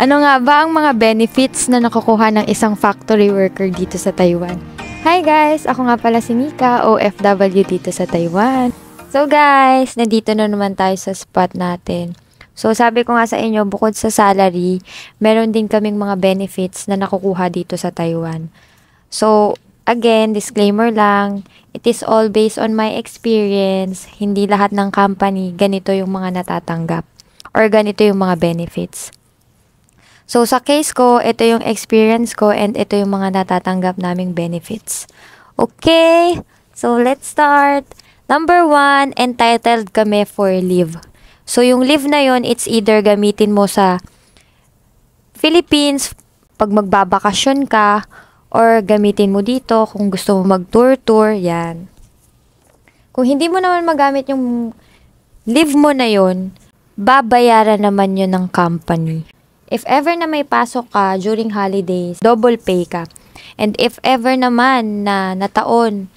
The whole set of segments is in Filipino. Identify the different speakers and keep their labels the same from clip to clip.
Speaker 1: Ano nga ba ang mga benefits na nakukuha ng isang factory worker dito sa Taiwan? Hi guys! Ako nga pala si Nika, OFW dito sa Taiwan. So guys, nandito na naman tayo sa spot natin. So sabi ko nga sa inyo, bukod sa salary, meron din kaming mga benefits na nakukuha dito sa Taiwan. So again, disclaimer lang, it is all based on my experience. Hindi lahat ng company ganito yung mga natatanggap or ganito yung mga benefits. So, sa case ko, ito yung experience ko and ito yung mga natatanggap naming benefits. Okay, so let's start. Number 1, entitled kami for leave. So, yung leave na yon, it's either gamitin mo sa Philippines pag magbabakasyon ka or gamitin mo dito kung gusto mo mag-tour-tour, yan. Kung hindi mo naman magamit yung leave mo na yon, babayaran naman yun ng company. If ever na may pasok ka during holidays, double pay ka. And if ever naman na nataon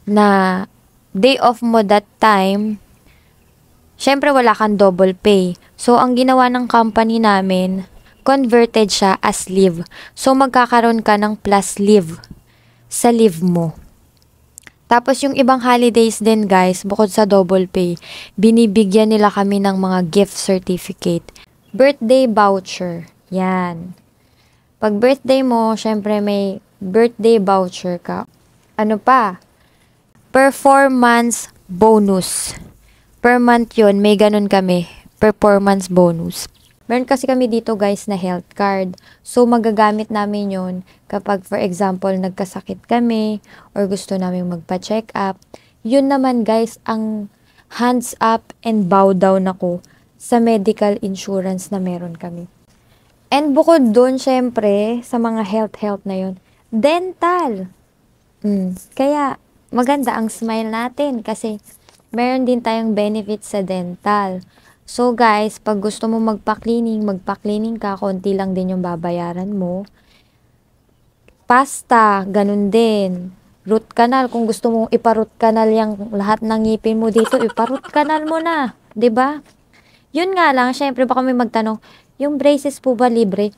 Speaker 1: na day off mo that time, syempre wala kang double pay. So, ang ginawa ng company namin, converted siya as leave. So, magkakaroon ka ng plus leave sa leave mo. Tapos, yung ibang holidays din guys, bukod sa double pay, binibigyan nila kami ng mga gift certificate. Birthday voucher. Yan. Pag birthday mo, syempre may birthday voucher ka. Ano pa? Performance bonus. Per month yun, may ganun kami. Performance bonus. Meron kasi kami dito guys na health card. So, magagamit namin yun kapag for example, nagkasakit kami or gusto namin magpa-check up. Yun naman guys, ang hands up and bow down ako sa medical insurance na meron kami. And bukod dun, syempre, sa mga health na yun, dental. Kaya, maganda ang smile natin kasi meron din tayong benefits sa dental. So guys, pag gusto mo magpa-cleaning ka, konti lang din yung babayaran mo. Pasta, ganun din. Root canal, kung gusto mong ipa-root canal yung lahat ng ngipin mo dito, ipa-root canal mo na. 'Di ba? Yun nga lang, syempre baka may magtanong, yung braces po ba libre?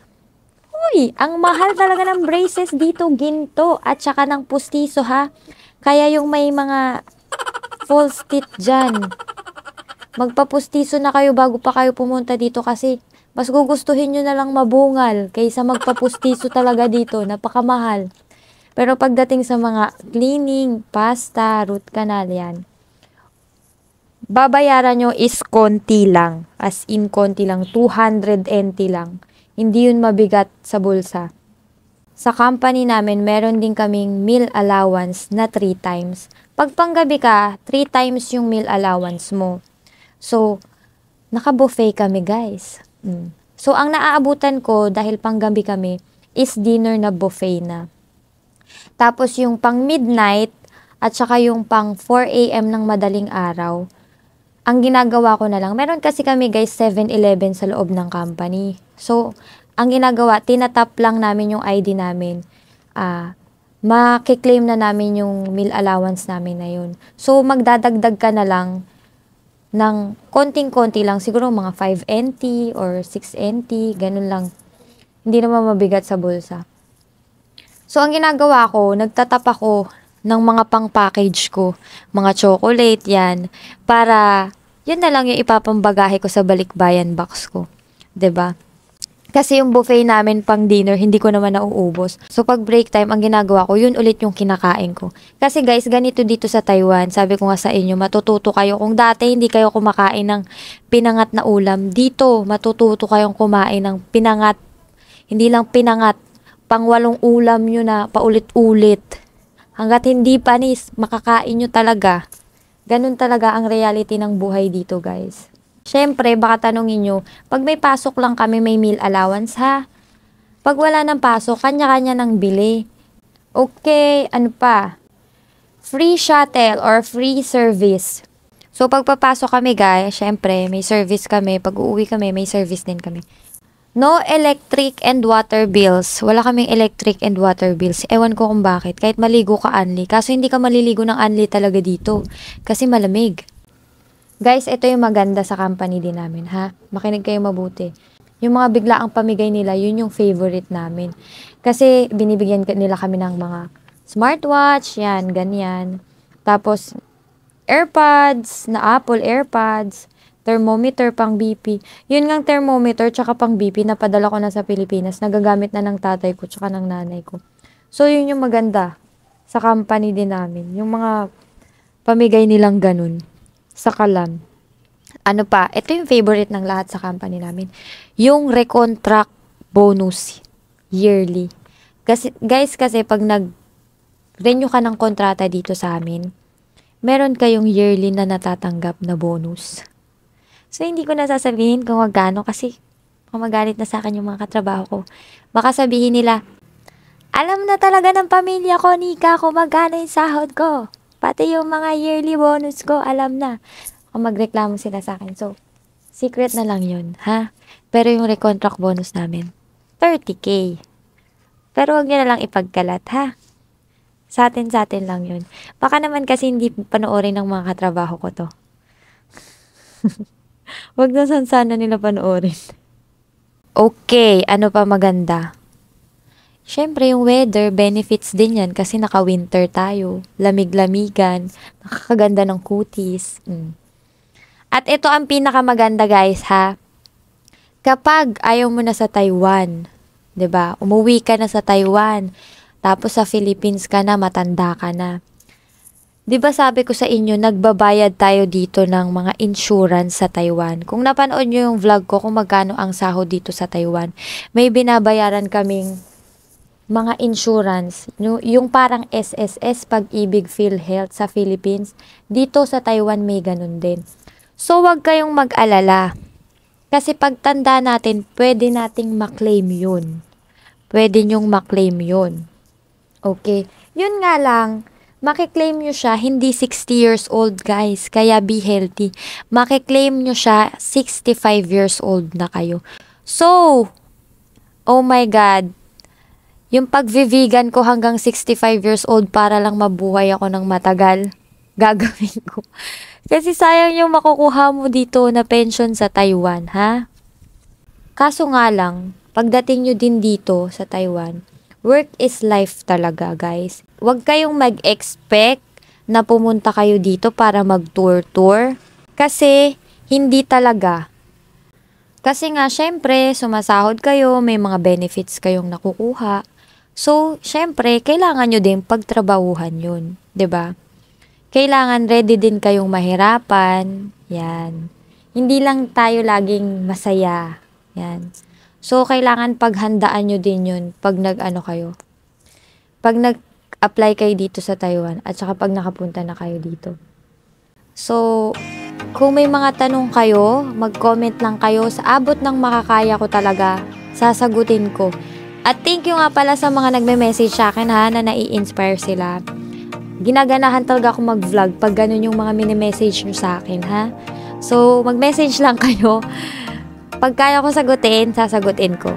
Speaker 1: Uy, ang mahal talaga ng braces dito, ginto, at saka ng pustiso ha. Kaya yung may mga false teeth dyan, magpapustiso na kayo bago pa kayo pumunta dito kasi mas gugustuhin nyo na lang mabungal kaysa magpapustiso talaga dito, napakamahal. Pero pagdating sa mga cleaning, pasta, root canal, yan, babayaran nyo is konti lang. As in, konti lang. 200 NT lang. Hindi yun mabigat sa bulsa. Sa company namin, meron din kaming meal allowance na 3 times. Pag panggabi ka, 3 times yung meal allowance mo. So, naka-buffet kami guys. So, ang naaabutan ko, dahil panggabi kami, is dinner na buffet na. Tapos yung pang midnight, at saka yung pang 4 AM ng madaling araw, ang ginagawa ko na lang, meron kasi kami guys 7-Eleven sa loob ng company. So, ang ginagawa, tinatap lang namin yung ID namin. Makiklaim na namin yung meal allowance namin na yun. So, magdadagdag ka na lang ng konting-konti lang. Siguro mga 5 NT or 6 NT, ganun lang. Hindi naman mabigat sa bulsa. So, ang ginagawa ko, nagtatap ako ng mga pang-package ko, mga chocolate, yan, para, yun na lang yung ipapambagahe ko sa balikbayan box ko. 'Di ba? Kasi yung buffet namin pang dinner, hindi ko naman nauubos. So, pag break time, ang ginagawa ko, yun ulit yung kinakain ko. Kasi guys, ganito dito sa Taiwan, sabi ko nga sa inyo, matututo kayo. Kung dati hindi kayo kumakain ng pinangat na ulam, dito, matututo kayong kumain ng pinangat. Hindi lang pinangat, pang 8 ulam nyo na paulit-ulit. Hanggat hindi panis, makakain nyo talaga. Ganun talaga ang reality ng buhay dito, guys. Siyempre, baka tanongin nyo, pag may pasok lang kami, may meal allowance, ha? Pag wala ng pasok, kanya-kanya ng bili. Okay, ano pa? Free shuttle or free service. So, pag papasok kami, guys, siyempre, may service kami. Pag uuwi kami, may service din kami. No electric and water bills. Wala kaming electric and water bills. Ewan ko kung bakit. Kahit maligo ka anli. Kaso hindi ka maliligo ng anli talaga dito. Kasi malamig. Guys, ito yung maganda sa company din namin, ha? Makinig kayo mabuti. Yung mga biglaang pamigay nila, yun yung favorite namin. Kasi binibigyan nila kami ng mga smartwatch, yan, ganyan. Tapos, AirPods, na Apple AirPods, thermometer pang BP. Yun ngang thermometer tsaka pang BP na padala ko na sa Pilipinas. Nagagamit na ng tatay ko tsaka ng nanay ko. So, yun yung maganda sa company din namin. Yung mga pamigay nilang ganun sa kalam. Ano pa? Ito yung favorite ng lahat sa company namin. Yung recontract bonus yearly. Kasi, guys, kasi pag nag-renew ka ng kontrata dito sa amin, meron kayong yearly na natatanggap na bonus. So, hindi ko nasasabihin kung magkano kasi magalit na sa akin yung mga katrabaho ko. Baka sabihin nila, alam na talaga ng pamilya ko, Nika, kung magkano yung sahod ko. Pati yung mga yearly bonus ko, alam na. Kung magreklamo sila sa akin. So, secret na lang yun, ha? Pero yung recontract bonus namin, 30K. Pero wag nyo na lang ipagkalat, ha? Sa atin lang yun. Baka naman kasi hindi panoorin ng mga katrabaho ko to. Wag na sana nila panoorin. Okay, ano pa maganda? Siyempre, yung weather, benefits din yan kasi naka-winter tayo. Lamig-lamigan, nakakaganda ng kutis. At ito ang pinakamaganda, guys, ha? Kapag ayaw mo na sa Taiwan, 'di ba? Umuwi ka na sa Taiwan, tapos sa Philippines ka na, matanda ka na. 'Di ba sabi ko sa inyo, nagbabayad tayo dito ng mga insurance sa Taiwan. Kung napanood niyo yung vlog ko kung magkano ang sahod dito sa Taiwan, may binabayaran kaming mga insurance, yung parang SSS, Pag-ibig, PhilHealth sa Philippines, dito sa Taiwan may ganun din. So, wag kayong mag-alala. Kasi pagtanda natin, pwede nating maklaim yun. Pwede nyong maklaim yun. Okay. Yun nga lang, makiklaim nyo siya, hindi 60 years old, guys. Kaya be healthy. Makiklaim nyo siya, 65 years old na kayo. So, oh my God, yung pag-vegan ko hanggang 65 years old para lang mabuhay ako ng matagal, gagawin ko. Kasi sayang yung makukuha mo dito na pension sa Taiwan, ha? Kaso nga lang, pagdating nyo din dito sa Taiwan, work is life talaga, guys. Huwag kayong mag-expect na pumunta kayo dito para mag-tour-tour. Kasi, hindi talaga. Kasi nga, syempre, sumasahod kayo, may mga benefits kayong nakukuha. So, syempre, kailangan nyo din pagtrabahuhan yun, 'di ba? Kailangan ready din kayong mahirapan. Yan. Hindi lang tayo laging masaya. Yan. So, kailangan paghandaan nyo din yun pag nag-ano kayo. Pag nag-apply kayo dito sa Taiwan at saka pag nakapunta na kayo dito. So, kung may mga tanong kayo, mag-comment lang kayo. Sa abot ng makakaya ko talaga, sasagutin ko. At thank you nga pala sa mga nagme-message sa akin, ha, na nai-inspire sila. Ginaganahan talaga ako mag-vlog pag ganun yung mga mini-message nyo sa akin, ha? So, mag-message lang kayo. Pag kaya ko sagutin, sasagutin ko.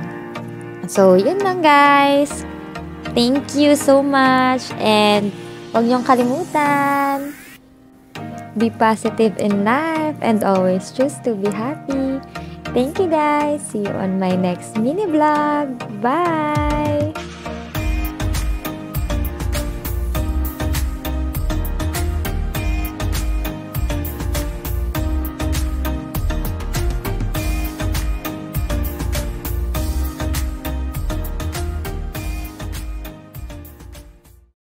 Speaker 1: So, yun lang, guys. Thank you so much. And, huwag niyong kalimutan. Be positive in life and always choose to be happy. Thank you, guys. See you on my next mini vlog. Bye!